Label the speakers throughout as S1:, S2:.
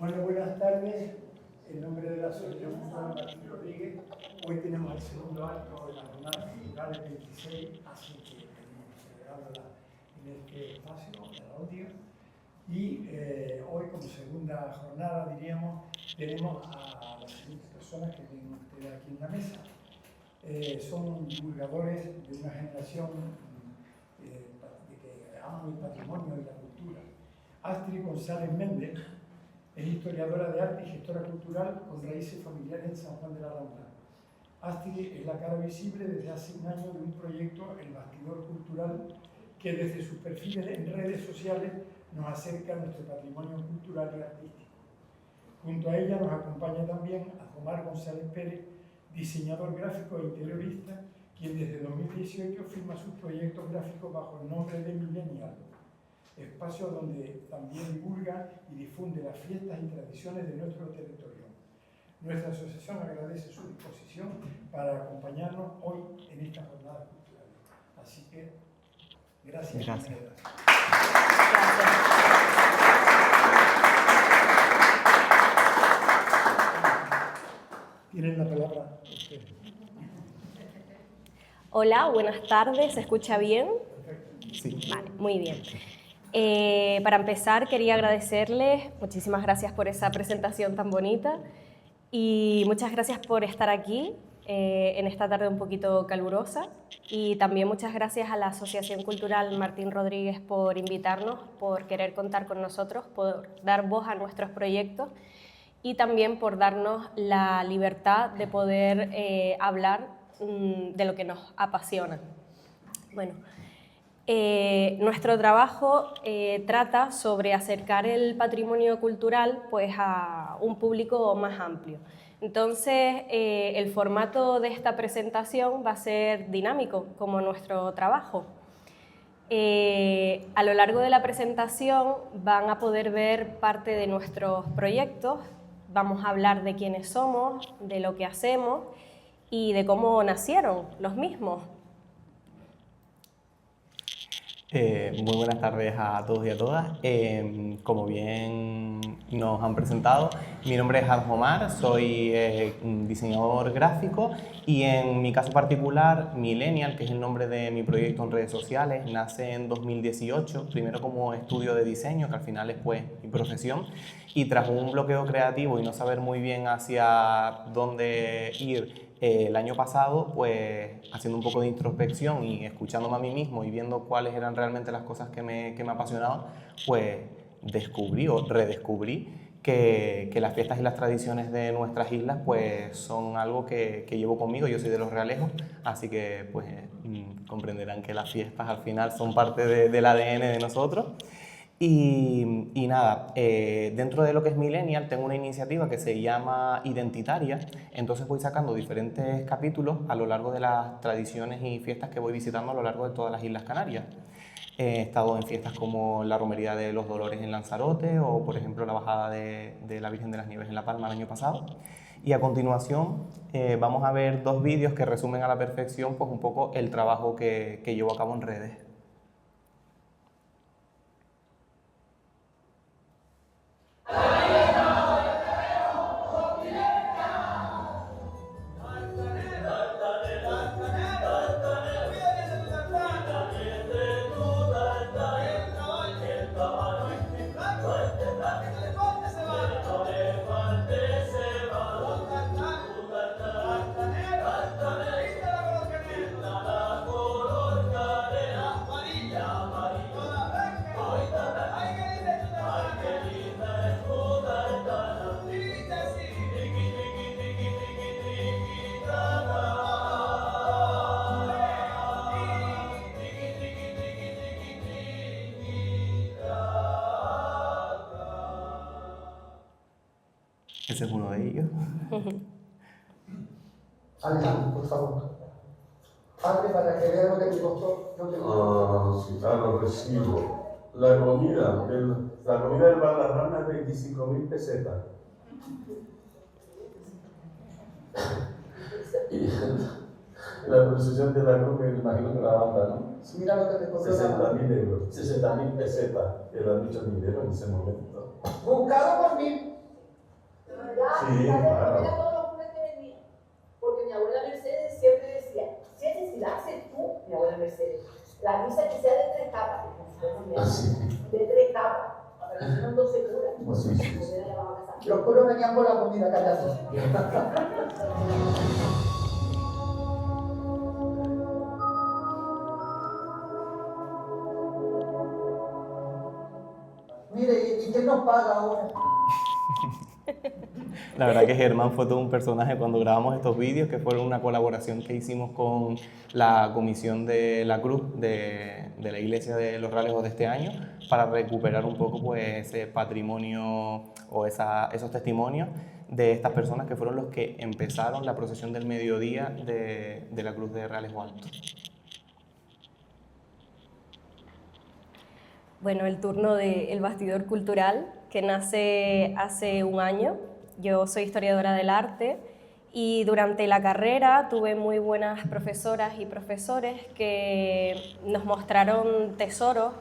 S1: Bueno, buenas tardes. En nombre de la Asociación Cultural Martín Rodríguez, hoy tenemos el segundo acto de la jornada cultural del 26, así que tenemos que celebrarla en este espacio de la audio. Y hoy, como segunda jornada, diríamos, tenemos a las siguientes personas que tienen ustedes aquí en la mesa. Son divulgadores de una generación que ama el patrimonio y la cultura. Astrid González Méndez es historiadora de arte y gestora cultural con raíces familiares en San Juan de la Rambla. Astrid es la cara visible desde hace un año de un proyecto, El Bastidor Cultural, que desde sus perfiles en redes sociales nos acerca a nuestro patrimonio cultural y artístico. Junto a ella nos acompaña también Azomar González Pérez, diseñador gráfico e interiorista, quien desde 2018 firma sus proyectos gráficos bajo el nombre de Millennial, espacio donde también divulga y difunde las fiestas y tradiciones de nuestro territorio. Nuestra asociación agradece su disposición para acompañarnos hoy en esta jornada cultural. Así que, gracias.
S2: Gracias.
S1: Tienen la palabra ustedes.
S3: Hola, buenas tardes. ¿Se escucha bien?
S2: Sí.
S3: Vale, muy bien. Para empezar, quería agradecerles, muchísimas gracias por esa presentación tan bonita y muchas gracias por estar aquí en esta tarde un poquito calurosa, y también muchas gracias a la Asociación Cultural Martín Rodríguez por invitarnos, por querer contar con nosotros, por dar voz a nuestros proyectos y también por darnos la libertad de poder hablar de lo que nos apasiona. Bueno, nuestro trabajo trata sobre acercar el patrimonio cultural pues, a un público más amplio. Entonces, el formato de esta presentación va a ser dinámico, como nuestro trabajo. A lo largo de la presentación van a poder ver parte de nuestros proyectos, vamos a hablar de quiénes somos, de lo que hacemos y de cómo nacieron los mismos.
S2: Muy buenas tardes a todos y a todas. Como bien nos han presentado, mi nombre es Azomar, soy diseñador gráfico y en mi caso particular, Millennial, que es el nombre de mi proyecto en redes sociales, nace en 2018, primero como estudio de diseño, que al final es pues mi profesión, y tras un bloqueo creativo y no saber muy bien hacia dónde ir, el año pasado, pues haciendo un poco de introspección y escuchándome a mí mismo y viendo cuáles eran realmente las cosas que me apasionaban, pues descubrí o redescubrí que las fiestas y las tradiciones de nuestras islas pues son algo que llevo conmigo. Yo soy de Los Realejos, así que pues comprenderán que las fiestas al final son parte del ADN de nosotros. Y nada, dentro de lo que es Millennial tengo una iniciativa que se llama Identitaria, entonces voy sacando diferentes capítulos a lo largo de las tradiciones y fiestas que voy visitando a lo largo de todas las Islas Canarias. He estado en fiestas como la Romería de los Dolores en Lanzarote o, por ejemplo, la Bajada de la Virgen de las Nieves en La Palma el año pasado. Y a continuación vamos a ver dos vídeos que resumen a la perfección pues, un poco el trabajo que llevo a cabo en redes. Ese es uno de ellos.
S4: Alejandro, por favor. Hable para que vea lo que te costó.
S5: Sí, claro, recibo. La comida del Bar La Rana es 25.000 pesetas. Y la procesión de la cruz, me imagino que la banda, ¿no?
S4: Sí, mira lo que te costó.
S5: 60.000 euros. 60.000 pesetas. Eran muchos dinero en ese momento.
S4: Buscado por mí.
S5: Sí, claro.
S6: Era todos los lunes que venía. Porque mi abuela Mercedes siempre decía, si es decir, la haces tú, mi abuela Mercedes, la misa que sea de 3 capas, de 3 capas, para que no dos se curan.
S5: Sí, sí.
S4: Los curos venían por la comida callada. Mire, ¿y quién nos paga ahora?
S2: La verdad que Germán fue todo un personaje cuando grabamos estos vídeos, que fueron una colaboración que hicimos con la Comisión de la Cruz de la Iglesia de los Realejos de este año, para recuperar un poco pues, ese patrimonio o esos testimonios de estas personas que fueron los que empezaron la procesión del mediodía de la Cruz de Realejo Alto.
S3: Bueno, el turno del Bastidor Cultural, que nace hace un año. Yo soy historiadora del arte y durante la carrera tuve muy buenas profesoras y profesores que nos mostraron tesoros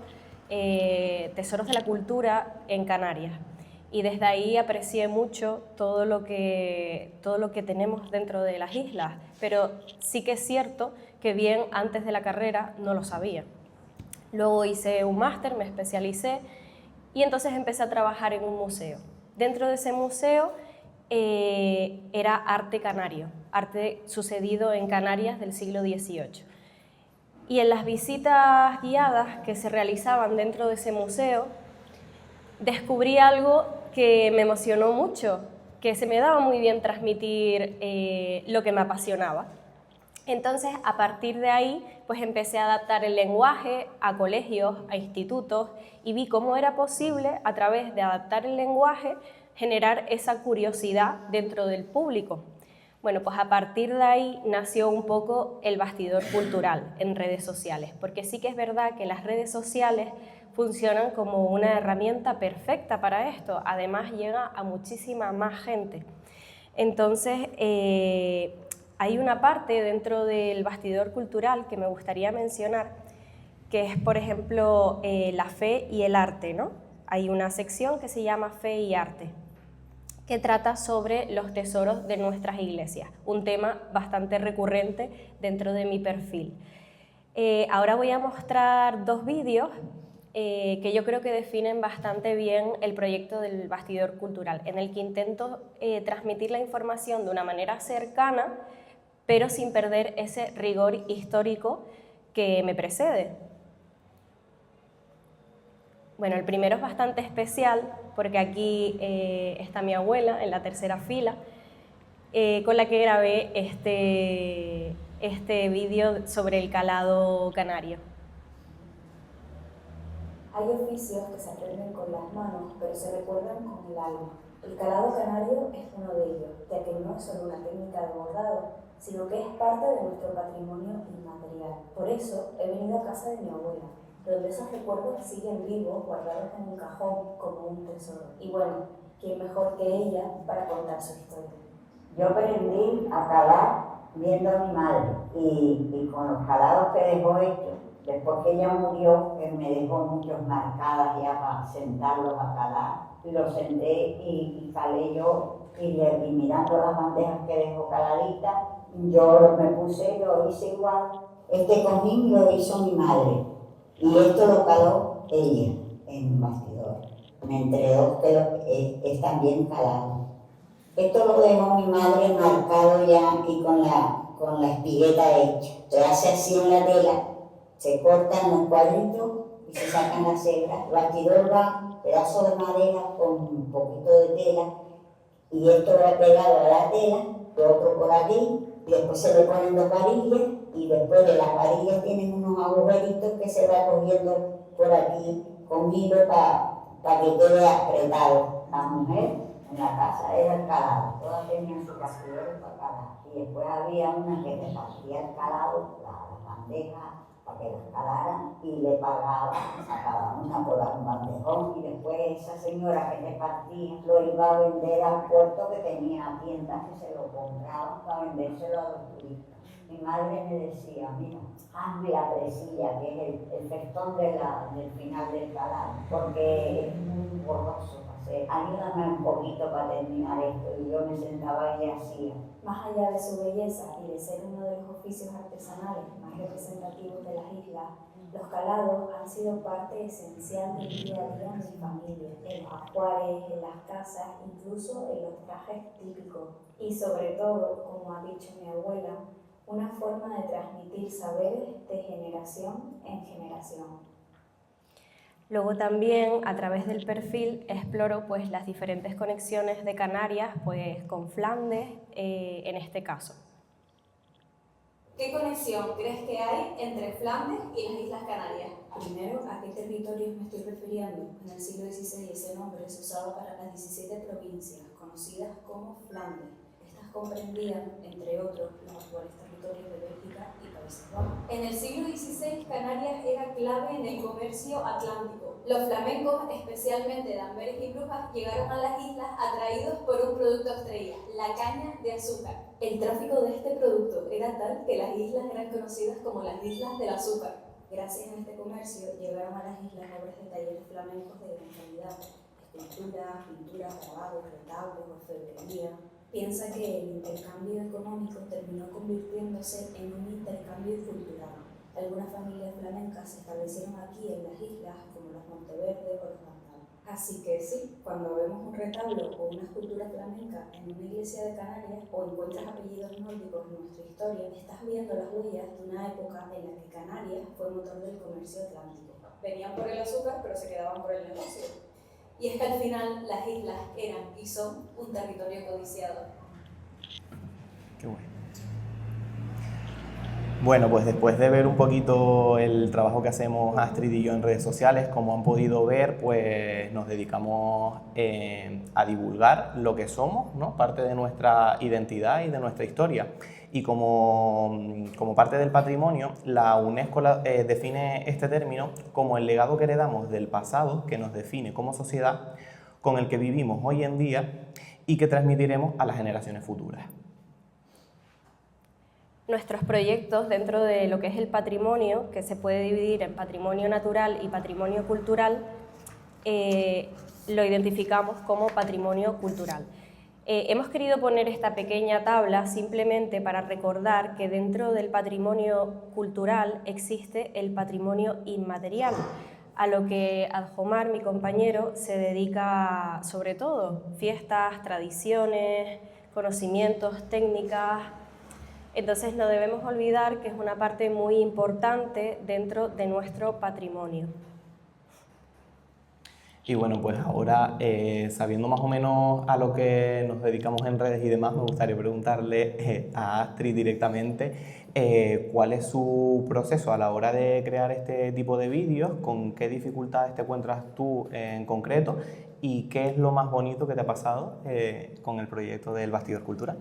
S3: de la cultura en Canarias. Y desde ahí aprecié mucho todo lo que tenemos dentro de las islas, pero sí que es cierto que bien antes de la carrera no lo sabía. Luego hice un máster, me especialicé y entonces empecé a trabajar en un museo. Dentro de ese museo era arte canario, arte sucedido en Canarias del siglo XVIII. Y en las visitas guiadas que se realizaban dentro de ese museo, descubrí algo que me emocionó mucho, que se me daba muy bien transmitir lo que me apasionaba. Entonces, a partir de ahí, pues empecé a adaptar el lenguaje a colegios, a institutos, y vi cómo era posible, a través de adaptar el lenguaje, generar esa curiosidad dentro del público. Bueno, pues a partir de ahí nació un poco el Bastidor Cultural en redes sociales, porque sí que es verdad que las redes sociales funcionan como una herramienta perfecta para esto, además llega a muchísima más gente. Entonces, hay una parte dentro del Bastidor Cultural que me gustaría mencionar, que es, por ejemplo, la fe y el arte, ¿no? Hay una sección que se llama Fe y Arte, que trata sobre los tesoros de nuestras iglesias, un tema bastante recurrente dentro de mi perfil. Ahora voy a mostrar 2 vídeos que yo creo que definen bastante bien el proyecto del Bastidor Cultural, en el que intento transmitir la información de una manera cercana, pero sin perder ese rigor histórico que me precede. Bueno, el primero es bastante especial porque aquí está mi abuela en la tercera fila, con la que grabé este vídeo sobre el calado canario.
S7: Hay oficios que se aprenden con las manos, pero se recuerdan con el alma. El calado canario es uno de ellos, ya que no es solo una técnica de bordado, sino que es parte de nuestro patrimonio inmaterial. Por eso he venido a casa de mi abuela, donde esos recuerdos siguen vivos, guardados en un cajón como un tesoro. Y bueno, ¿quién mejor que ella para contar su historia?
S8: Yo aprendí a calar viendo a mi madre y con los calados que dejó hechos. Después que ella murió, él me dejó muchos marcadas ya para sentarlos a calar. Y los senté y calé yo y mirando las bandejas que dejó caladitas, yo me puse, lo hice igual. Este cojín lo hizo mi madre y esto lo caló ella en un bastidor. Entre dos que es también calado. Esto lo dejó mi madre marcado ya y con la espigueta hecha. Se hace así en la tela, se cortan los cuadritos y se sacan las hebras. El bastidor va pedazo de madera con un poquito de tela y esto va pegado a la tela, lo otro por aquí, y después se le ponen 2 varillas y después de las varillas tienen unos agujeritos que se va cogiendo por aquí con hilo para que quede apretado. La mujer en la casa era el calado, todas tenían sus bastidores para calar y después había una que repartía el calado, las bandejas para que las calaran y le pagaba, sacaba una por un bandejón y después esa señora que repartía lo iba a vender al puerto que tenía tiendas que se lo compraban para vendérselo a los turistas. Mi madre me decía, mira, hazme la presilla, que es el festón del final del calado, porque es muy borroso. ayúdame un poquito para terminar esto. Y yo me sentaba y hacía.
S7: Más allá de su belleza y de ser uno de los oficios artesanales más representativos de las islas, los calados han sido parte esencial del día a día en mi familia, en los ajuares, en las casas, incluso en los trajes típicos. Y sobre todo, como ha dicho mi abuela, una forma de transmitir saberes de generación en generación.
S3: Luego también a través del perfil exploro pues las diferentes conexiones de Canarias pues con Flandes en este caso.
S7: ¿Qué conexión crees que hay entre Flandes y las Islas Canarias? Primero, ¿a qué territorios me estoy refiriendo? En el siglo XVI ese nombre se usaba para las 17 provincias, conocidas como Flandes. Estas comprendían, entre otros, los actuales territorios de Bélgica y Países Bajos. En el siglo XVI, Canarias era clave en el comercio atlántico. Los flamencos, especialmente de Amberes y Brujas, llegaron a las islas atraídos por un producto estrella, la caña de azúcar. El tráfico de este producto era tal que las islas eran conocidas como las Islas del Azúcar. Gracias a este comercio llegaron a las islas obras de talleres flamencos de gran calidad, escultura, pintura, grabados, retablos, orfebrería. Piensa que el intercambio económico terminó convirtiéndose en un intercambio cultural. Algunas familias flamencas se establecieron aquí en las islas, como los Monteverde o los Bantal. Así que sí, cuando vemos un retablo o una escultura flamenca en una iglesia de Canarias o encuentras apellidos nórdicos en nuestra historia, estás viendo las huellas de una época en la que Canarias fue motor del comercio atlántico. Venían por el azúcar, pero se quedaban por el negocio. Y es que al final las islas eran y son un territorio codiciado.
S2: Qué bueno. Bueno, pues después de ver un poquito el trabajo que hacemos Astrid y yo en redes sociales, como han podido ver, pues nos dedicamos a divulgar lo que somos, ¿no? Parte de nuestra identidad y de nuestra historia. Y como parte del patrimonio, la UNESCO define este término como el legado que heredamos del pasado, que nos define como sociedad, con el que vivimos hoy en día y que transmitiremos a las generaciones futuras.
S3: Nuestros proyectos dentro de lo que es el patrimonio, que se puede dividir en patrimonio natural y patrimonio cultural, lo identificamos como patrimonio cultural. Hemos querido poner esta pequeña tabla simplemente para recordar que dentro del patrimonio cultural existe el patrimonio inmaterial, a lo que Adjomar, mi compañero, se dedica sobre todo, fiestas, tradiciones, conocimientos, técnicas. Entonces no debemos olvidar que es una parte muy importante dentro de nuestro patrimonio.
S2: Y bueno, pues ahora, sabiendo más o menos a lo que nos dedicamos en redes y demás, me gustaría preguntarle a Astrid directamente cuál es su proceso a la hora de crear este tipo de vídeos, con qué dificultades te encuentras tú en concreto y qué es lo más bonito que te ha pasado con el proyecto del Bastidor Cultural.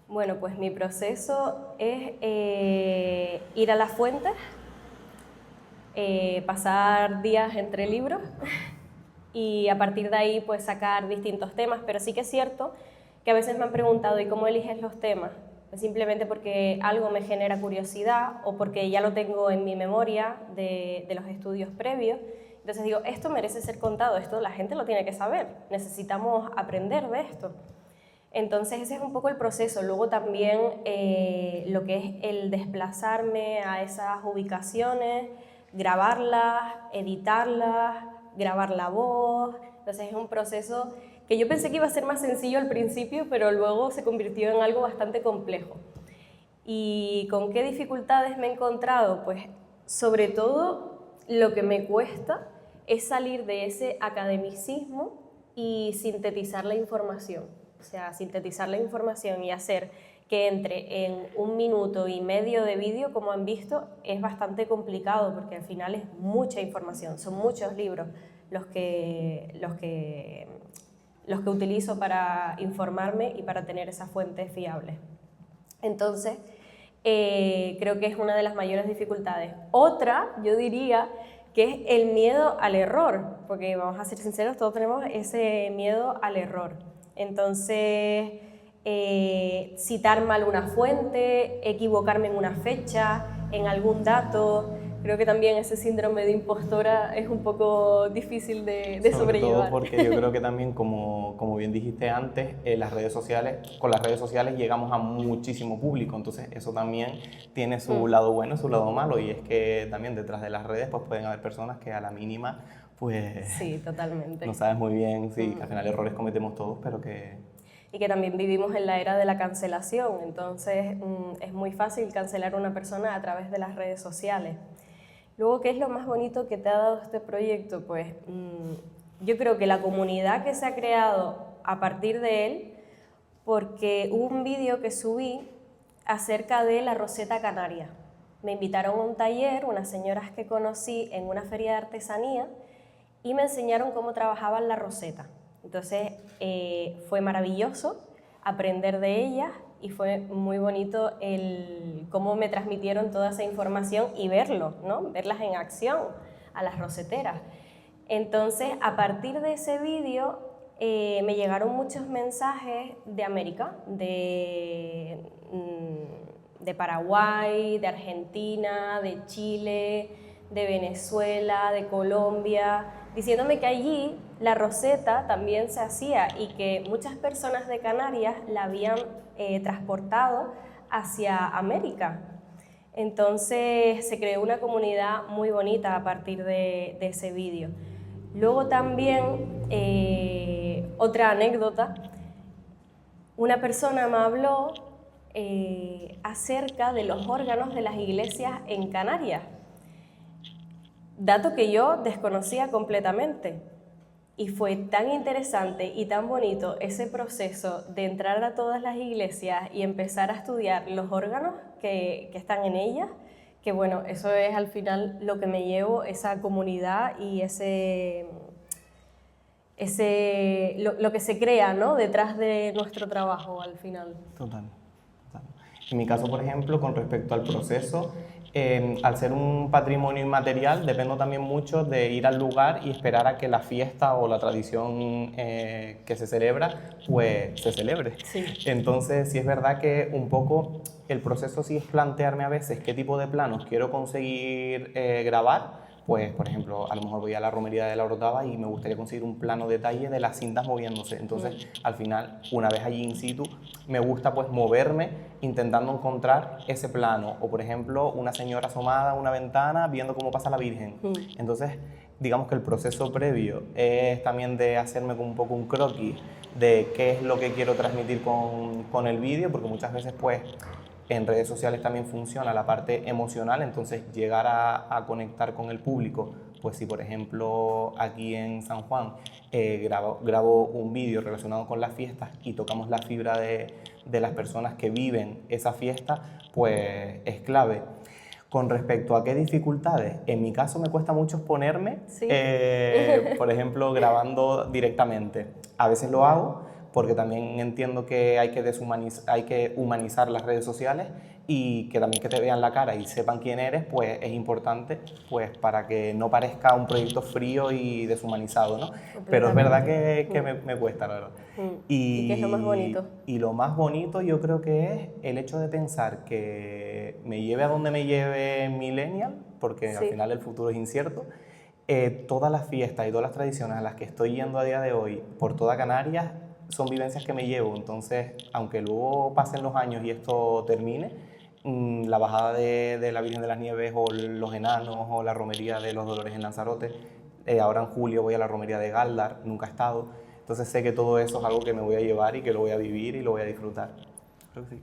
S3: Bueno, pues mi proceso es ir a las fuentes, pasar días entre libros y a partir de ahí pues sacar distintos temas, pero sí que es cierto que a veces me han preguntado ¿y cómo eliges los temas? Pues simplemente porque algo me genera curiosidad o porque ya lo tengo en mi memoria de los estudios previos. Entonces digo, esto merece ser contado, esto la gente lo tiene que saber, necesitamos aprender de esto. Entonces ese es un poco el proceso. Luego también lo que es el desplazarme a esas ubicaciones, grabarlas, editarlas, grabar la voz. Entonces es un proceso que yo pensé que iba a ser más sencillo al principio, pero luego se convirtió en algo bastante complejo. ¿Y con qué dificultades me he encontrado? Pues sobre todo lo que me cuesta es salir de ese academicismo y sintetizar la información. O sea, sintetizar la información y hacer que entre en 1 minuto y medio de vídeo, como han visto, es bastante complicado porque al final es mucha información, son muchos libros los que utilizo para informarme y para tener esas fuentes fiables. Entonces, creo que es una de las mayores dificultades. Otra, yo diría, que es el miedo al error, porque vamos a ser sinceros, todos tenemos ese miedo al error. Entonces, citar mal una fuente, equivocarme en una fecha, en algún dato, creo que también ese síndrome de impostora es un poco difícil de sobrellevar.
S2: Sobre todo porque yo creo que también, como bien dijiste antes, con las redes sociales llegamos a muchísimo público, entonces eso también tiene su lado bueno y su lado malo, y es que también detrás de las redes pues pueden haber personas que a la mínima pues
S3: sí, totalmente.
S2: No sabes muy bien, sí, que al final errores cometemos todos, pero que...
S3: Y que también vivimos en la era de la cancelación, entonces es muy fácil cancelar a una persona a través de las redes sociales. Luego, ¿qué es lo más bonito que te ha dado este proyecto? Pues yo creo que la comunidad que se ha creado a partir de él, porque hubo un vídeo que subí acerca de la roseta canaria. Me invitaron a un taller, unas señoras que conocí en una feria de artesanía, y me enseñaron cómo trabajaban la roseta. Entonces fue maravilloso aprender de ellas y fue muy bonito cómo me transmitieron toda esa información y verlo, ¿no? Verlas en acción a las roseteras. Entonces, a partir de ese vídeo me llegaron muchos mensajes de América, de Paraguay, de Argentina, de Chile, de Venezuela, de Colombia, diciéndome que allí la roseta también se hacía y que muchas personas de Canarias la habían transportado hacia América. Entonces se creó una comunidad muy bonita a partir de ese vídeo. Luego también, otra anécdota, una persona me habló acerca de los órganos de las iglesias en Canarias, dato que yo desconocía completamente. Y fue tan interesante y tan bonito ese proceso de entrar a todas las iglesias y empezar a estudiar los órganos que están en ellas, que bueno, eso es al final lo que me llevo, esa comunidad y lo que se crea, ¿no?, detrás de nuestro trabajo al final.
S2: Total. En mi caso, por ejemplo, con respecto al proceso, al ser un patrimonio inmaterial, dependo también mucho de ir al lugar y esperar a que la fiesta o la tradición que se celebra, pues se celebre.
S3: Sí.
S2: Entonces, sí es verdad que un poco el proceso sí es plantearme a veces qué tipo de planos quiero conseguir grabar. Pues, por ejemplo, a lo mejor voy a la romería de la Orotava y me gustaría conseguir un plano detalle de las cintas moviéndose. Entonces, al final, una vez allí in situ, me gusta pues moverme intentando encontrar ese plano. O, por ejemplo, una señora asomada a una ventana viendo cómo pasa la Virgen. Entonces, digamos que el proceso previo es también de hacerme un poco un croquis de qué es lo que quiero transmitir con el vídeo, porque muchas veces pues en redes sociales también funciona la parte emocional, entonces llegar a conectar con el público, pues si por ejemplo aquí en San Juan grabo un vídeo relacionado con las fiestas y tocamos la fibra de las personas que viven esa fiesta, pues es clave. Con respecto a qué dificultades, en mi caso me cuesta mucho exponerme,
S3: ¿Sí?
S2: Por ejemplo grabando directamente. A veces lo hago, porque también entiendo que hay que humanizar las redes sociales y que también que te vean la cara y sepan quién eres, pues es importante pues, para que no parezca un proyecto frío y deshumanizado, ¿no? Pero es verdad que me cuesta, la verdad.
S3: ¿Y qué es lo más bonito?
S2: Y lo más bonito yo creo que es el hecho de pensar que me lleve a donde me lleve Millennial, porque al final el futuro es incierto. Todas las fiestas y todas las tradiciones a las que estoy yendo a día de hoy por toda Canarias son vivencias que me llevo, entonces, aunque luego pasen los años y esto termine, la bajada de la Virgen de las Nieves o los enanos o la romería de los Dolores en Lanzarote, ahora en julio voy a la romería de Galdar, nunca he estado, entonces sé que todo eso es algo que me voy a llevar y que lo voy a vivir y lo voy a disfrutar. Creo que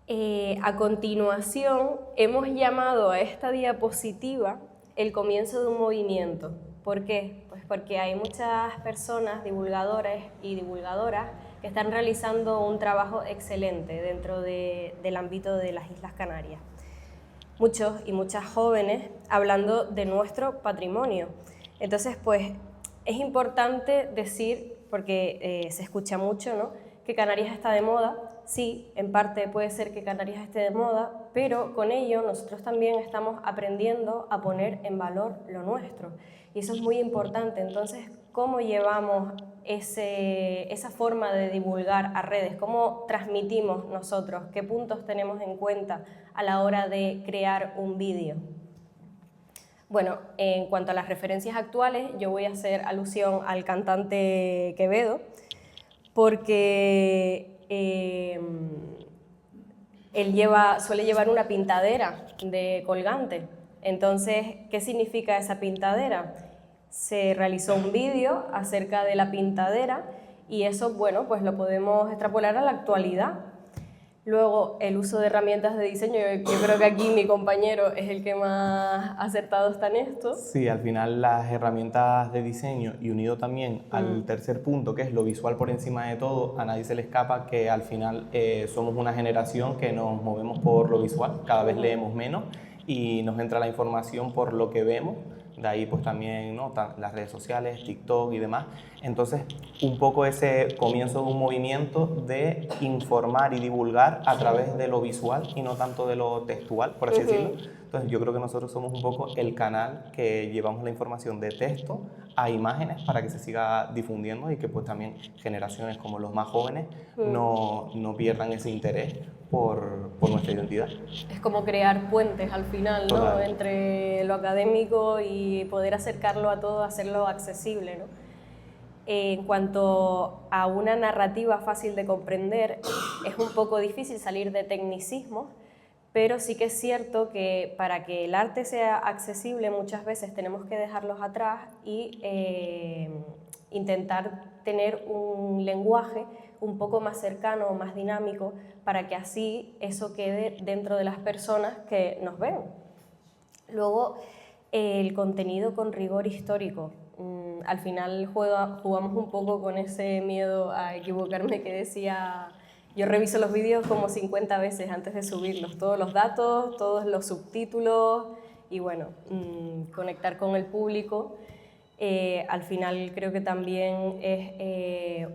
S2: sí.
S3: A continuación, hemos llamado a esta diapositiva el comienzo de un movimiento. ¿Por qué? Pues porque hay muchas personas, divulgadores y divulgadoras, que están realizando un trabajo excelente dentro del ámbito de las Islas Canarias. Muchos y muchas jóvenes hablando de nuestro patrimonio. Entonces, pues, es importante decir, porque se escucha mucho, ¿no?, que Canarias está de moda. Sí, en parte puede ser que Canarias esté de moda, pero con ello nosotros también estamos aprendiendo a poner en valor lo nuestro. Y eso es muy importante. Entonces, ¿cómo llevamos esa forma de divulgar a redes, cómo transmitimos nosotros, qué puntos tenemos en cuenta a la hora de crear un vídeo. Bueno, en cuanto a las referencias actuales, yo voy a hacer alusión al cantante Quevedo, porque él suele llevar una pintadera de colgante. Entonces, ¿qué significa esa pintadera? Se realizó un vídeo acerca de la pintadera y eso, bueno, pues lo podemos extrapolar a la actualidad. Luego, el uso de herramientas de diseño, yo creo que aquí mi compañero es el que más acertado está en esto.
S2: Sí, al final las herramientas de diseño y unido también al tercer punto, que es lo visual por encima de todo, a nadie se le escapa que al final somos una generación que nos movemos por lo visual, cada vez leemos menos y nos entra la información por lo que vemos. De ahí pues también, ¿no?, las redes sociales, TikTok y demás. Entonces, un poco ese comienzo de un movimiento de informar y divulgar a través de lo visual y no tanto de lo textual, por así decirlo. Entonces, yo creo que nosotros somos un poco el canal que llevamos la información de texto a imágenes para que se siga difundiendo y que pues también generaciones como los más jóvenes no pierdan ese interés por nuestra identidad.
S3: Es como crear puentes al final, ¿no?,
S2: Total.
S3: entre lo académico y poder acercarlo a todo, hacerlo accesible, ¿no? En cuanto a una narrativa fácil de comprender, es un poco difícil salir de tecnicismos, pero sí que es cierto que para que el arte sea accesible muchas veces tenemos que dejarlos atrás y intentar tener un lenguaje un poco más cercano o más dinámico para que así eso quede dentro de las personas que nos ven. Luego, el contenido con rigor histórico. Al final jugamos un poco con ese miedo a equivocarme que decía, yo reviso los vídeos como 50 veces antes de subirlos, todos los datos, todos los subtítulos y bueno, conectar con el público. Al final creo que también es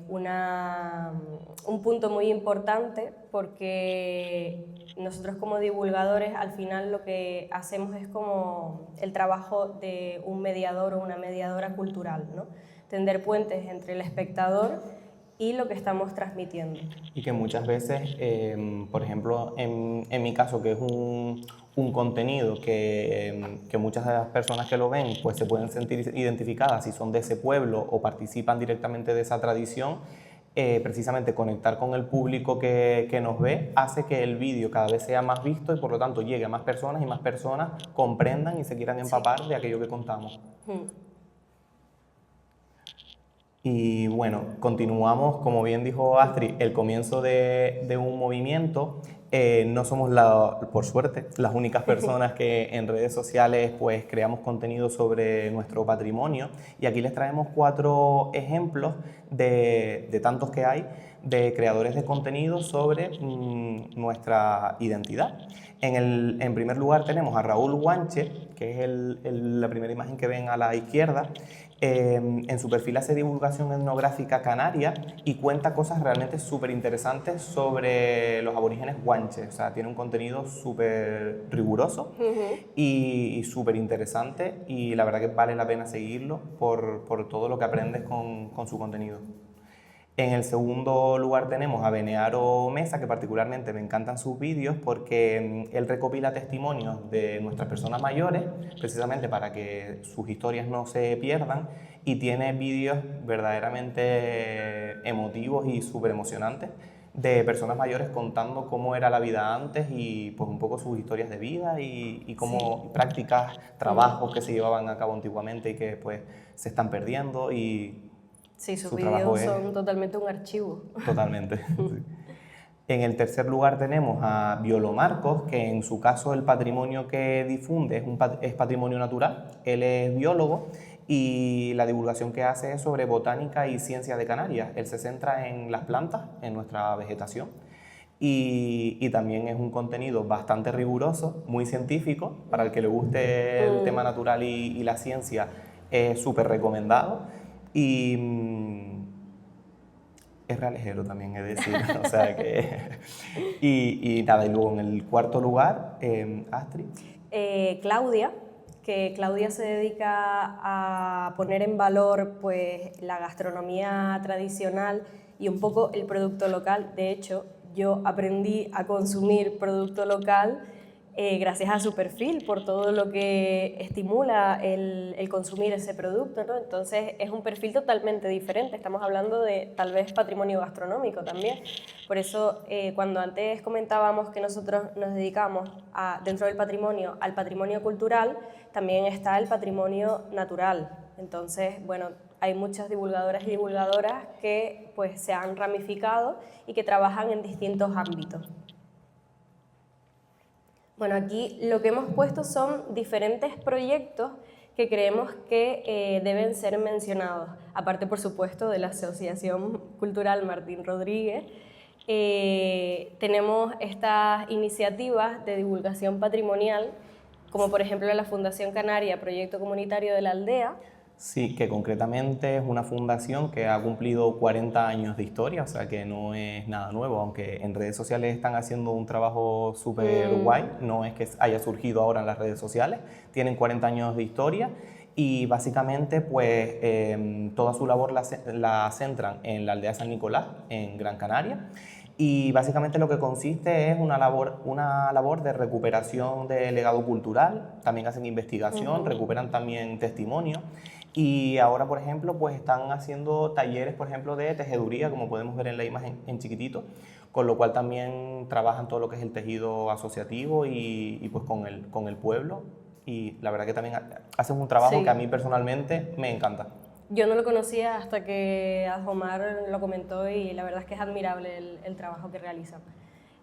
S3: un punto muy importante porque nosotros como divulgadores al final lo que hacemos es como el trabajo de un mediador o una mediadora cultural, ¿no? Tender puentes entre el espectador y lo que estamos transmitiendo.
S2: Y que muchas veces, por ejemplo, en mi caso, que es un contenido que muchas de las personas que lo ven pues se pueden sentir identificadas si son de ese pueblo o participan directamente de esa tradición, precisamente conectar con el público que nos ve hace que el vídeo cada vez sea más visto y por lo tanto llegue a más personas y más personas comprendan y se quieran empapar de aquello que contamos. Y bueno, continuamos, como bien dijo Astrid, el comienzo de un movimiento. No somos, por suerte, las únicas personas que en redes sociales pues, creamos contenido sobre nuestro patrimonio y aquí les traemos 4 ejemplos de tantos que hay de creadores de contenido sobre nuestra identidad. En primer lugar tenemos a Raúl Guanche, que es la primera imagen que ven a la izquierda. En su perfil hace divulgación etnográfica canaria y cuenta cosas realmente súper interesantes sobre los aborígenes guanches. O sea, tiene un contenido súper riguroso y súper interesante y la verdad que vale la pena seguirlo por todo lo que aprendes con su contenido. En el segundo lugar tenemos a Benearo Mesa, que particularmente me encantan sus vídeos porque él recopila testimonios de nuestras personas mayores, precisamente para que sus historias no se pierdan, y tiene vídeos verdaderamente emotivos y súper emocionantes de personas mayores contando cómo era la vida antes y pues un poco sus historias de vida y cómo prácticas, trabajos que se llevaban a cabo antiguamente y que pues se están perdiendo y...
S3: Sí, sus vídeos son totalmente un archivo.
S2: Totalmente. Sí. En el tercer lugar tenemos a Violo Marcos, que en su caso el patrimonio que difunde es patrimonio natural. Él es biólogo y la divulgación que hace es sobre botánica y ciencia de Canarias. Él se centra en las plantas, en nuestra vegetación. Y también es un contenido bastante riguroso, muy científico. Para el que le guste el tema natural y la ciencia, es súper recomendado. Y es realejero también, es decir, o sea que... y nada, y luego en el cuarto lugar, Astrid.
S3: Claudia, que Claudia se dedica a poner en valor pues, la gastronomía tradicional y un poco el producto local. De hecho, yo aprendí a consumir producto local gracias a su perfil, por todo lo que estimula el consumir ese producto, ¿no? Entonces es un perfil totalmente diferente, estamos hablando de tal vez patrimonio gastronómico también. Por eso cuando antes comentábamos que nosotros nos dedicamos dentro del patrimonio al patrimonio cultural, también está el patrimonio natural. Entonces, bueno, hay muchas divulgadoras y divulgadoras que pues, se han ramificado y que trabajan en distintos ámbitos. Bueno, aquí lo que hemos puesto son diferentes proyectos que creemos que deben ser mencionados. Aparte, por supuesto, de la Asociación Cultural Martín Rodríguez, tenemos estas iniciativas de divulgación patrimonial, como por ejemplo la Fundación Canaria Proyecto Comunitario de la Aldea.
S2: Sí, que concretamente es una fundación que ha cumplido 40 años de historia, o sea que no es nada nuevo, aunque en redes sociales están haciendo un trabajo súper guay, no es que haya surgido ahora en las redes sociales, tienen 40 años de historia y básicamente pues toda su labor la centran en la aldea San Nicolás, en Gran Canaria, y básicamente lo que consiste es una labor de recuperación de legado cultural, también hacen investigación, recuperan también testimonio. Y ahora, por ejemplo, pues están haciendo talleres, por ejemplo, de tejeduría, como podemos ver en la imagen en chiquitito, con lo cual también trabajan todo lo que es el tejido asociativo y pues con el pueblo. Y la verdad que también hacen un trabajo que a mí personalmente me encanta.
S3: Yo no lo conocía hasta que Adjomar lo comentó y la verdad es que es admirable el trabajo que realizan.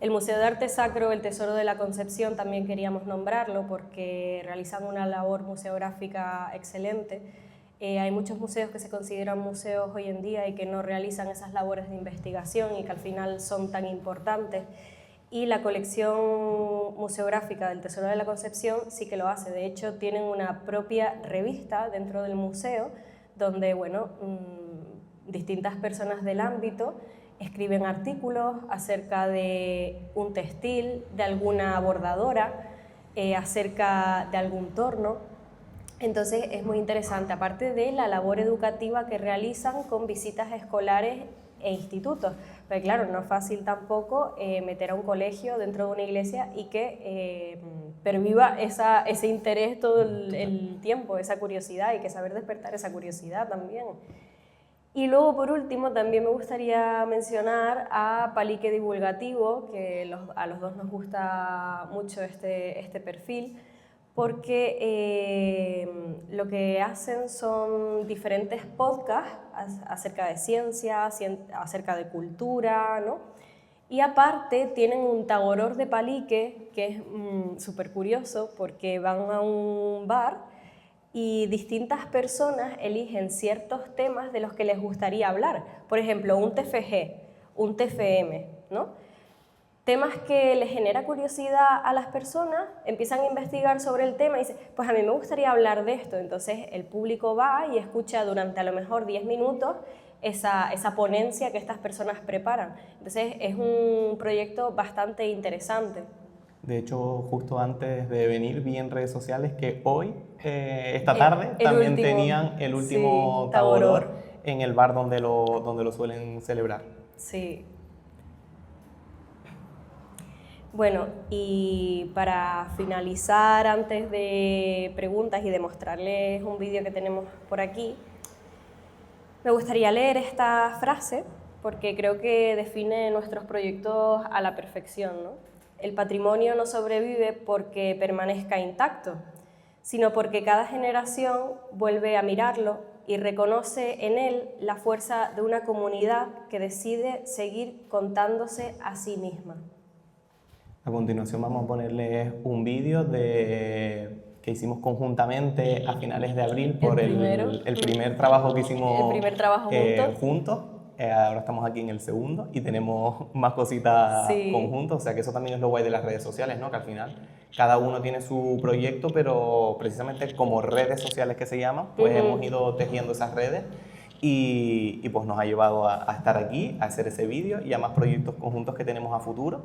S3: El Museo de Arte Sacro, el Tesoro de la Concepción, también queríamos nombrarlo porque realizan una labor museográfica excelente. Hay muchos museos que se consideran museos hoy en día y que no realizan esas labores de investigación y que al final son tan importantes. Y la colección museográfica del Tesoro de la Concepción sí que lo hace. De hecho, tienen una propia revista dentro del museo donde, bueno, distintas personas del ámbito escriben artículos acerca de un textil, de alguna bordadora, acerca de algún torno. Entonces es muy interesante, aparte de la labor educativa que realizan con visitas escolares e institutos. Pero claro, no es fácil tampoco meter a un colegio dentro de una iglesia y que perviva ese interés todo el tiempo, esa curiosidad, hay que saber despertar esa curiosidad también. Y luego, por último, también me gustaría mencionar a Palique Divulgativo, que a los dos nos gusta mucho este perfil, porque lo que hacen son diferentes podcasts acerca de ciencia, acerca de cultura, ¿no? Y aparte tienen un tagoror de palique que es súper curioso porque van a un bar y distintas personas eligen ciertos temas de los que les gustaría hablar. Por ejemplo, un TFG, un TFM, ¿no? Temas que les genera curiosidad a las personas, empiezan a investigar sobre el tema y dicen, pues a mí me gustaría hablar de esto. Entonces el público va y escucha durante a lo mejor 10 minutos esa ponencia que estas personas preparan. Entonces es un proyecto bastante interesante.
S2: De hecho, justo antes de venir vi en redes sociales que hoy, esta tarde, también tenían el último tagoror en el bar donde lo suelen celebrar.
S3: Sí. Bueno, y para finalizar, antes de preguntas y de mostrarles un vídeo que tenemos por aquí, me gustaría leer esta frase porque creo que define nuestros proyectos a la perfección, ¿no? El patrimonio no sobrevive porque permanezca intacto, sino porque cada generación vuelve a mirarlo y reconoce en él la fuerza de una comunidad que decide seguir contándose a sí misma.
S2: A continuación vamos a ponerles un vídeo que hicimos conjuntamente a finales de abril por el primer trabajo que hicimos juntos. Ahora estamos aquí en el segundo y tenemos más cositas conjuntos, o sea que eso también es lo guay de las redes sociales, ¿no? Que al final cada uno tiene su proyecto, pero precisamente como redes sociales que se llaman, pues hemos ido tejiendo esas redes y pues nos ha llevado a estar aquí, a hacer ese vídeo y a más proyectos conjuntos que tenemos a futuro.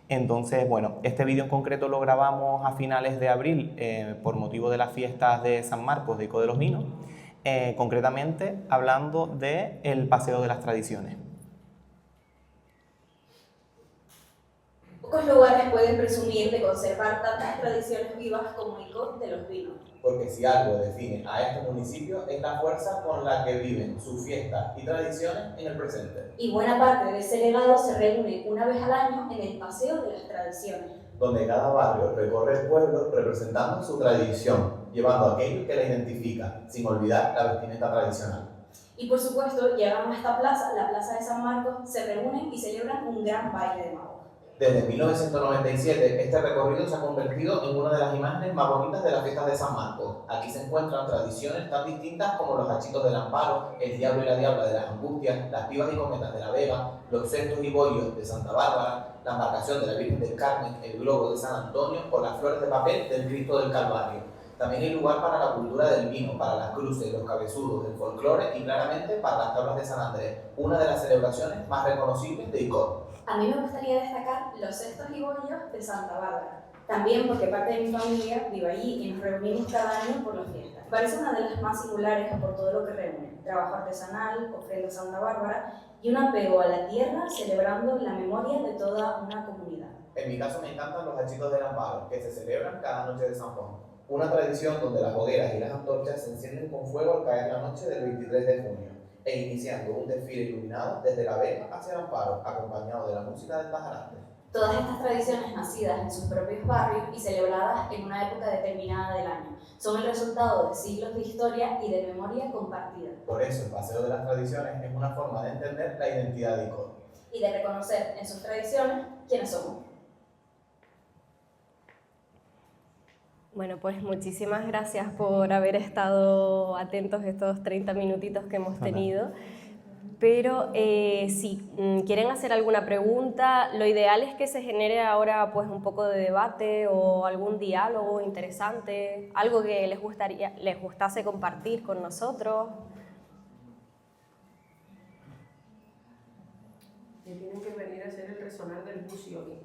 S2: Entonces, bueno, este vídeo en concreto lo grabamos a finales de abril por motivo de las fiestas de San Marcos de Ico de los Vinos, concretamente hablando del Paseo de las Tradiciones.
S7: Pocos lugares pueden presumir de conservar tantas tradiciones vivas como Ico de los Vinos.
S2: Porque si algo define a este municipio es la fuerza con la que viven sus fiestas y tradiciones en el presente.
S7: Y buena parte de ese legado se reúne una vez al año en el Paseo de las Tradiciones,
S2: donde cada barrio recorre el pueblo representando su tradición, llevando aquello que la identifica, sin olvidar la vestimenta tradicional.
S7: Y por supuesto, llegan a esta plaza, la Plaza de San Marcos, se reúnen y celebran un gran baile de magos.
S2: Desde 1997, este recorrido se ha convertido en una de las imágenes más bonitas de las fiestas de San Marcos. Aquí se encuentran tradiciones tan distintas como los hachitos del Amparo, el diablo y la diabla de las Angustias, las pibas y cometas de la Vega, los cestos y bollos de Santa Bárbara, la embarcación de la Virgen del Carmen, el globo de San Antonio o las flores de papel del Cristo del Calvario. También hay lugar para la cultura del vino, para las cruces, los cabezudos, el folclore y claramente para las tablas de San Andrés, una de las celebraciones más reconocibles de Icó.
S7: A mí me gustaría destacar los cestos y bollos de Santa Bárbara, también porque parte de mi familia vive allí y nos reunimos cada año por las fiestas. Me parece una de las más singulares por todo lo que reúne, trabajo artesanal, ofrenda a Santa Bárbara y un apego a la tierra celebrando la memoria de toda una comunidad.
S2: En mi caso me encantan los hachitos del Amparo, que se celebran cada noche de San Juan. Una tradición donde las hogueras y las antorchas se encienden con fuego al caer la noche del 23 de junio, e iniciando un desfile iluminado desde la Vega hacia el Amparo, acompañado de la música del pajarante.
S7: Todas estas tradiciones nacidas en sus propios barrios y celebradas en una época determinada del año son el resultado de siglos de historia y de memoria compartida.
S2: Por eso el Paseo de las Tradiciones es una forma de entender la identidad de Icó.
S7: Y de reconocer en sus tradiciones quiénes somos.
S3: Bueno, pues muchísimas gracias por haber estado atentos estos 30 minutitos que hemos tenido. Pero si quieren hacer alguna pregunta, lo ideal es que se genere ahora pues un poco de debate o algún diálogo interesante, algo que les gustase compartir con nosotros.
S6: Tienen que venir a hacer el resonar del bucio aquí.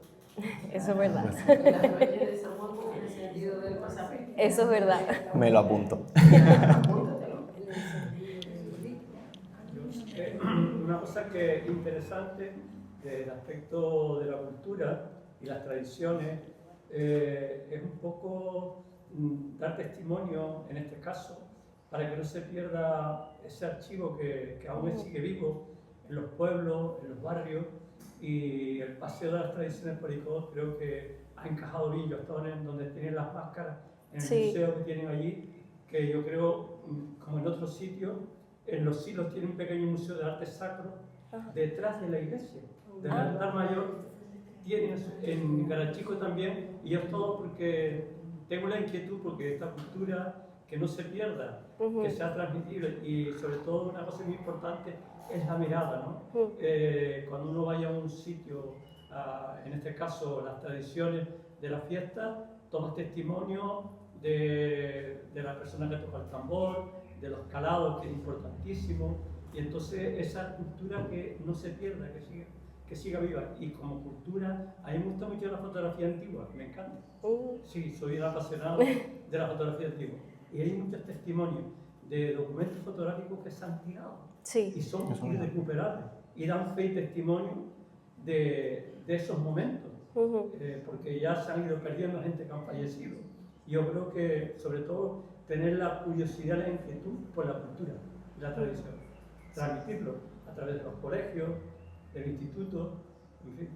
S3: Eso es verdad.
S6: Las reyes de San Juan en el sentido del pasaje.
S3: Eso es verdad.
S2: Me lo apunto.
S1: Una cosa que es interesante del aspecto de la cultura y las tradiciones es un poco dar testimonio, en este caso, para que no se pierda ese archivo que aún sigue vivo en los pueblos, en los barrios, y el Paseo de las Tradiciones por Icó creo que ha encajado bien. Yo estaba en donde tienen las máscaras, en el museo que tienen allí, que yo creo, como en otros sitios, en Los Silos tiene un pequeño museo de arte sacro detrás de la iglesia, del altar mayor. Tienen en Garachico también, y es todo porque tengo la inquietud porque esta cultura que no se pierda, que sea transmitible, y sobre todo una cosa muy importante es la mirada, ¿no? Cuando uno vaya a un sitio, en este caso las tradiciones de la fiesta, tomas testimonio de la persona que toca el tambor, de los calados, que es importantísimo, y entonces esa cultura que no se pierda, que siga viva. Y como cultura, a mí me gusta mucho la fotografía antigua, me encanta. Sí, soy un apasionado de la fotografía antigua. Y hay muchos testimonios de documentos fotográficos que se han tirado y son irrecuperables y dan fe y testimonio de esos momentos, porque ya se han ido perdiendo gente que han fallecido. Y yo creo que, sobre todo, tener la curiosidad y la inquietud por la cultura y la tradición, transmitirlo a través de los colegios, del instituto, en fin,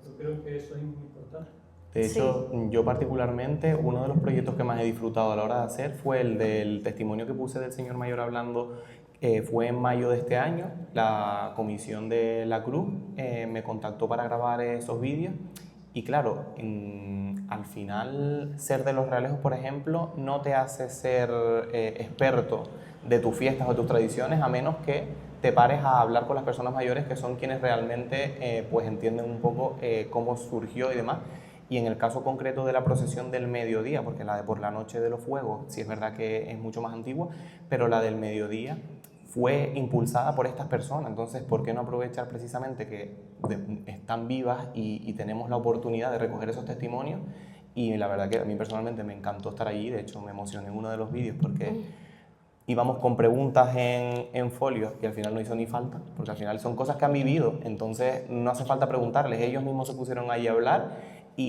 S1: yo creo que eso es muy importante.
S2: De hecho, yo particularmente, uno de los proyectos que más he disfrutado a la hora de hacer fue el del testimonio que puse del señor mayor hablando. Fue en mayo de este año. La comisión de la Cruz me contactó para grabar esos vídeos. Y claro, al final, ser de Los Realejos, por ejemplo, no te hace ser experto de tus fiestas o tus tradiciones, a menos que te pares a hablar con las personas mayores, que son quienes realmente pues entienden un poco cómo surgió y demás. Y en el caso concreto de la procesión del mediodía, porque la de por la noche de los fuegos, sí es verdad que es mucho más antigua, pero la del mediodía fue impulsada por estas personas. Entonces, ¿por qué no aprovechar precisamente que están vivas y tenemos la oportunidad de recoger esos testimonios? Y la verdad que a mí personalmente me encantó estar allí. De hecho, me emocioné en uno de los vídeos porque íbamos con preguntas en folios y al final no hizo ni falta, porque al final son cosas que han vivido, entonces no hace falta preguntarles, ellos mismos se pusieron ahí a hablar e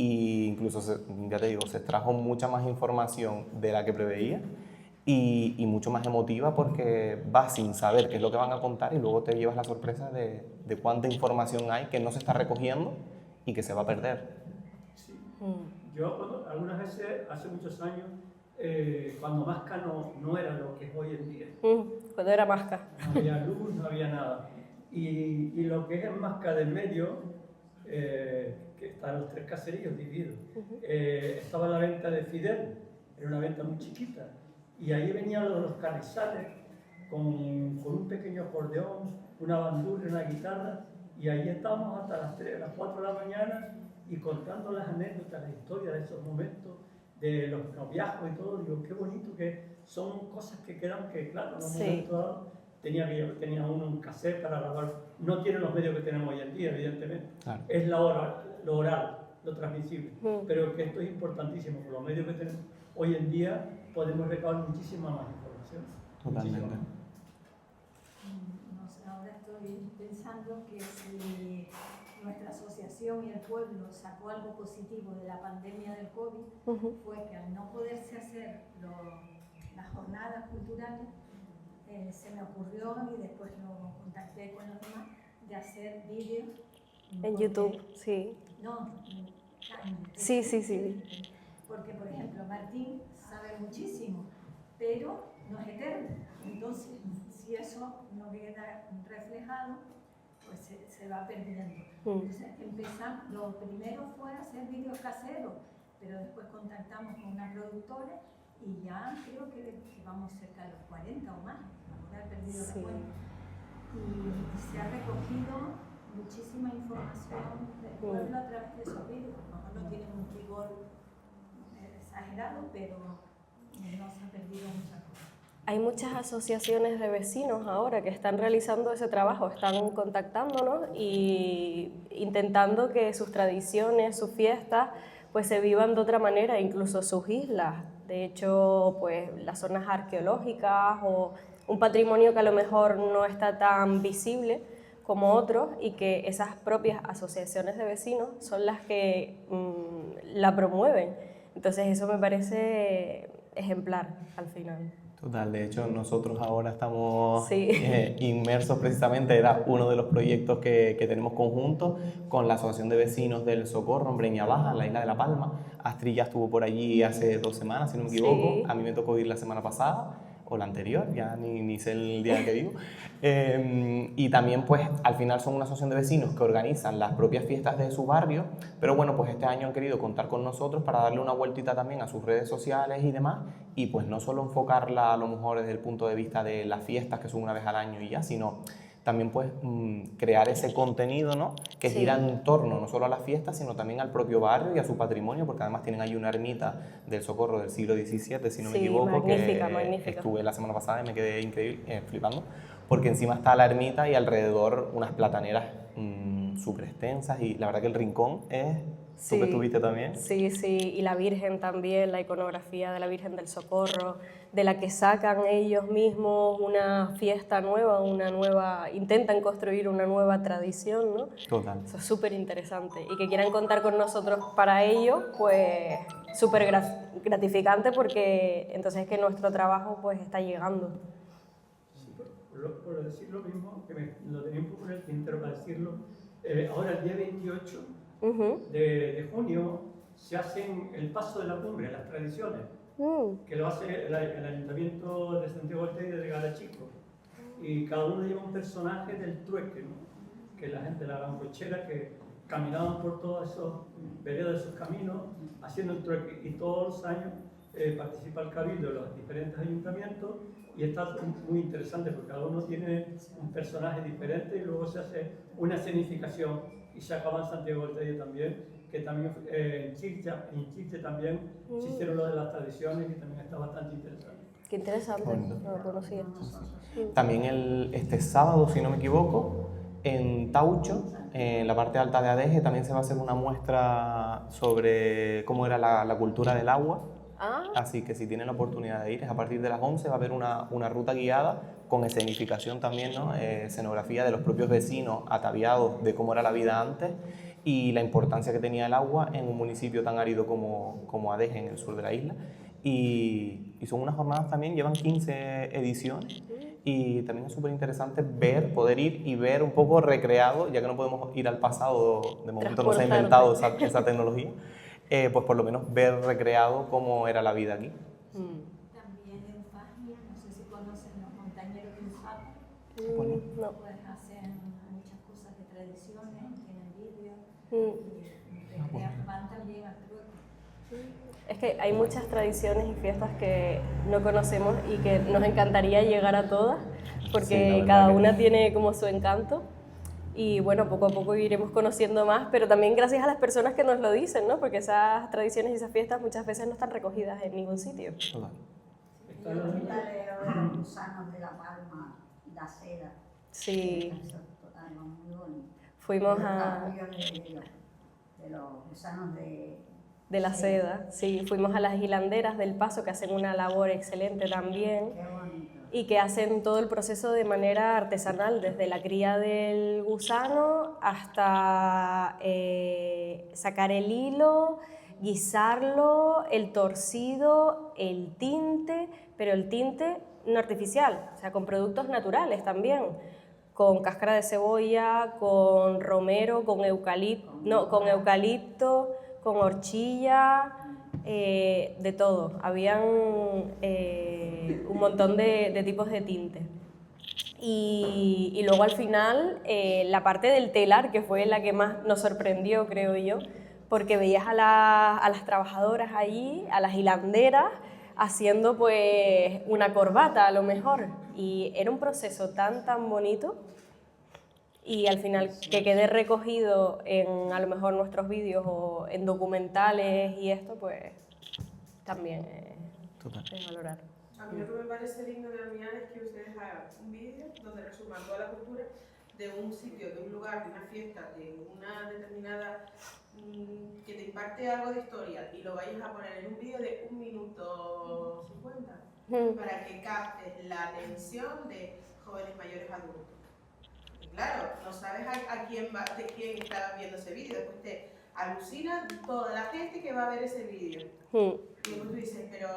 S2: incluso, ya te digo, se extrajo mucha más información de la que preveía y mucho más emotiva porque vas sin saber qué es lo que van a contar y luego te llevas la sorpresa de cuánta información hay que no se está recogiendo y que se va a perder.
S9: Sí. Yo algunas veces, hace muchos años, cuando Masca no era lo que es hoy en día.
S3: Cuando era Masca.
S9: No había luz, no había nada. Y lo que es en Masca del medio, que están los 3 caseríos divididos, estaba la venta de Fidel, era una venta muy chiquita. Y ahí venían los carrizales con un pequeño acordeón, una bandurria, una guitarra, y ahí estábamos hasta las 3, las 4 de la mañana y contando las anécdotas, la historia de esos momentos, de los noviazgos y todo. Digo, qué bonito que son cosas que quedan, que claro, en un momento dado tenía uno un cassette para grabar. No tiene los medios que tenemos hoy en día, evidentemente. Claro. Es lo oral, lo transmisible. Pero que esto es importantísimo, con los medios que tenemos hoy en día podemos recabar muchísima más información.
S2: Totalmente.
S10: No sé, ahora estoy pensando que si nuestra asociación y el pueblo sacó algo positivo de la pandemia del COVID, fue que al no poderse hacer las jornadas culturales, se me ocurrió, y después lo contacté con los demás, de hacer vídeos.
S3: En YouTube, sí.
S10: No,
S3: sí.
S10: Porque, por ejemplo, Martín sabe muchísimo, pero no es eterno. Entonces, si eso no queda reflejado, pues se va perdiendo. Entonces, lo primero fue hacer vídeos caseros, pero después contactamos con una productora y ya creo que vamos cerca de los 40 o más, ahora he perdido la cuenta. Y se ha recogido muchísima información del pueblo a través de esos vídeos. A lo mejor no tienen un rigor exagerado, pero no se ha perdido muchas cosas.
S3: Hay muchas asociaciones de vecinos ahora que están realizando ese trabajo, están contactándonos y intentando que sus tradiciones, sus fiestas, pues se vivan de otra manera, incluso sus islas. De hecho, pues las zonas arqueológicas o un patrimonio que a lo mejor no está tan visible como otros y que esas propias asociaciones de vecinos son las que la promueven. Entonces eso me parece ejemplar al final.
S2: Total, de hecho nosotros ahora estamos inmersos precisamente, era uno de los proyectos que tenemos conjuntos con la Asociación de Vecinos del Socorro en Breña Baja, en la isla de La Palma. Astrid ya estuvo por allí hace 2 semanas, si no me equivoco, a mí me tocó ir la semana pasada, o la anterior, ya ni sé el día en que vivo. Y también pues al final son una asociación de vecinos que organizan las propias fiestas de su barrio, pero bueno, pues este año han querido contar con nosotros para darle una vueltita también a sus redes sociales y demás, y pues no solo enfocarla a lo mejor desde el punto de vista de las fiestas que son una vez al año y ya, sino también pues crear ese contenido, ¿no? Que gira en torno no solo a las fiestas, sino también al propio barrio y a su patrimonio, porque además tienen ahí una ermita del Socorro del siglo XVII, si no me equivoco,
S3: magnífica.
S2: Estuve la semana pasada y me quedé increíble, flipando, porque encima está la ermita y alrededor unas plataneras súper extensas y la verdad que el rincón es... ¿Tú que estuviste también?
S3: Sí, y la Virgen también, la iconografía de la Virgen del Socorro, de la que sacan ellos mismos una fiesta nueva, intentan construir una nueva tradición, ¿no?
S2: Total.
S3: Eso es súper interesante. Y que quieran contar con nosotros para ello, pues súper gratificante porque entonces es que nuestro trabajo pues está llegando.
S9: Sí, por decir lo mismo, que lo tenía un poco en el tintero para decirlo, ahora el día 28 de junio se hacen el paso de la cumbre, las tradiciones, que lo hace el Ayuntamiento de Santiago del Teide de Galachico, y cada uno lleva un personaje del trueque, ¿no? Que la gente de la Gambochera que caminaban por todos esos veredas, esos caminos, haciendo el trueque, y todos los años participa el Cabildo de los diferentes ayuntamientos, y está muy interesante porque cada uno tiene un personaje diferente y luego se hace una escenificación. Y se acaba en Santiago del Teide también, que también en Chilche también se hicieron lo de las tradiciones, que también está bastante interesante.
S3: Qué interesante, no lo conocía.
S2: También este sábado, si no me equivoco, en Taucho, en la parte alta de Adeje, también se va a hacer una muestra sobre cómo era la cultura del agua. Así que si tienen la oportunidad de ir, es a partir de las 11, va a haber una ruta guiada con escenificación también, ¿no? Escenografía de los propios vecinos ataviados de cómo era la vida antes y la importancia que tenía el agua en un municipio tan árido como Adeje, en el sur de la isla. Y son unas jornadas también, llevan 15 ediciones y también es súper interesante poder ir y ver un poco recreado, ya que no podemos ir al pasado, de momento no se ha inventado esa tecnología, pues por lo menos ver recreado cómo era la vida aquí.
S10: También en Fasmia, no sé si conocen los montañeros de Ujapa,
S3: No.
S10: pues hacen muchas cosas de tradiciones, tienen vídeos, y van también a trueque.
S3: Es que hay muchas tradiciones y fiestas que no conocemos y que nos encantaría llegar a todas, porque cada una tiene como su encanto. Y bueno, poco a poco iremos conociendo más, pero también gracias a las personas que nos lo dicen, ¿no? Porque esas tradiciones y esas fiestas muchas veces no están recogidas en ningún sitio.
S8: Yo leo de los gusanos de la palma y la seda.
S3: Sí.
S8: Eso es algo muy bonito.
S3: Fuimos
S8: de los gusanos
S3: de la seda, sí. Fuimos a las hilanderas del Paso, que hacen una labor excelente también.
S8: Qué bonito.
S3: Y que hacen todo el proceso de manera artesanal, desde la cría del gusano hasta sacar el hilo, guisarlo, el torcido, el tinte, pero el tinte no artificial, o sea, con productos naturales también, con cáscara de cebolla, con romero, con eucalipto, con horchilla, de todo. Habían un montón de tipos de tinte. Y luego al final la parte del telar, que fue la que más nos sorprendió, creo yo, porque veías a las trabajadoras allí, a las hilanderas, haciendo pues una corbata a lo mejor. Y era un proceso tan bonito. Y al final que quede recogido en a lo mejor nuestros vídeos o en documentales y esto, pues también es valorar.
S11: A mí lo que me parece digno de admirar es que ustedes hagan un vídeo donde resuman toda la cultura de un sitio, de un lugar, de una fiesta, de una determinada, que te imparte algo de historia y lo vayas a poner en un vídeo de 1 minuto 50 para que captes la atención de jóvenes, mayores, adultos. Claro, no sabes a quién está viendo ese vídeo, después te alucina toda la gente que va a ver ese vídeo. Y después tú dices, pero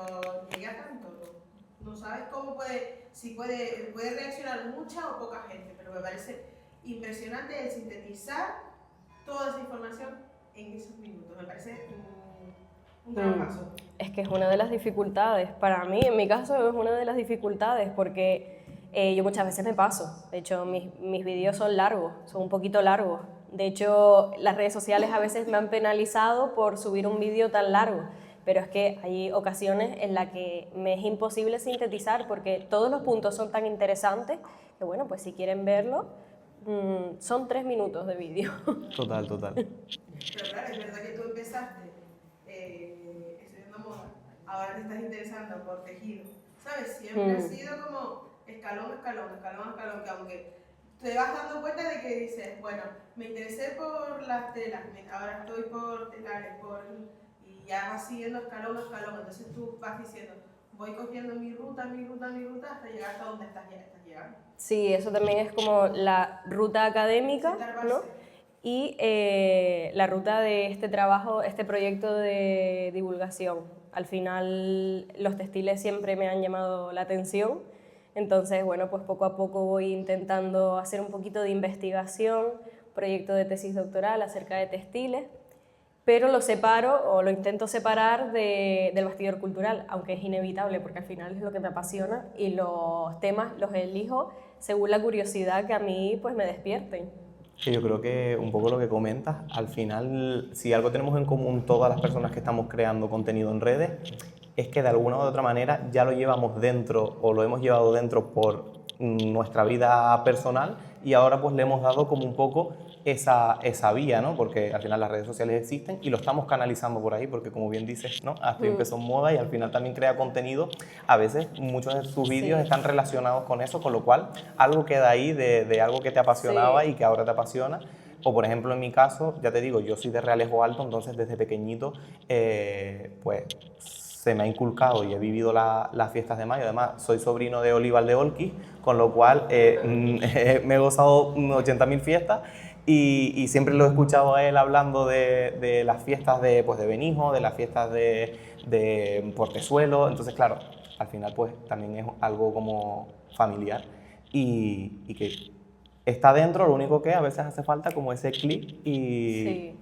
S11: llega tanto, no sabes cómo puede reaccionar mucha o poca gente, pero me parece impresionante el sintetizar toda esa información en esos minutos, me parece un trabajo.
S3: Es que es una de las dificultades, para mí, en mi caso es una de las dificultades, porque yo muchas veces me paso. De hecho, mis vídeos son largos, son un poquito largos. De hecho, las redes sociales a veces me han penalizado por subir un vídeo tan largo, pero es que hay ocasiones en las que me es imposible sintetizar porque todos los puntos son tan interesantes que, bueno, pues si quieren verlo, son 3 minutos de vídeo.
S2: Total.
S11: Pero claro, es verdad que tú empezaste estudiando moda, ahora te estás interesando por tejido, ¿sabes? Siempre ha sido como escalón, que aunque te vas dando cuenta de que dices, bueno, me interesé por las telas, ahora estoy por telares, y ya vas siguiendo escalón, entonces tú vas diciendo, voy cogiendo mi ruta hasta llegar hasta donde estás llegando.
S3: Sí, eso también es como la ruta académica, ¿no? Y la ruta de este trabajo, este proyecto de divulgación. Al final los textiles siempre me han llamado la atención. Entonces, bueno, pues poco a poco voy intentando hacer un poquito de investigación, proyecto de tesis doctoral acerca de textiles, pero lo separo o lo intento separar del bastidor cultural, aunque es inevitable porque al final es lo que me apasiona y los temas los elijo según la curiosidad que a mí pues me despierten.
S2: Que yo creo que un poco lo que comentas, al final, si algo tenemos en común todas las personas que estamos creando contenido en redes, es que de alguna u otra manera ya lo llevamos dentro o lo hemos llevado dentro por nuestra vida personal y ahora pues le hemos dado como un poco esa vía, ¿no? Porque al final las redes sociales existen y lo estamos canalizando por ahí, porque como bien dices, ¿no? Astrid empezó en moda y al final también crea contenido. A veces muchos de sus vídeos están relacionados con eso, con lo cual algo queda ahí de algo que te apasionaba y que ahora te apasiona. O por ejemplo en mi caso, ya te digo, yo soy de Realejo Alto, entonces desde pequeñito pues se me ha inculcado y he vivido las fiestas de mayo. Además soy sobrino de Olival de Olquis, con lo cual me he gozado 80.000 fiestas y siempre lo he escuchado a él hablando de las fiestas de Benijo, de las fiestas de Portezuelo. Entonces claro, al final pues también es algo como familiar y que está dentro, lo único que a veces hace falta como ese clic y...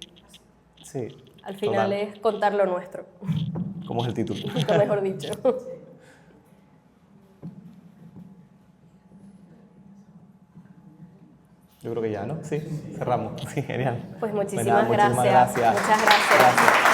S2: Sí.
S3: Al final es contar lo nuestro.
S2: Como es el título.
S3: Nunca mejor dicho.
S2: Yo creo que ya, ¿no? Sí, cerramos. Sí, genial.
S3: Pues muchísimas gracias.
S2: Muchas gracias.
S3: Muchas gracias.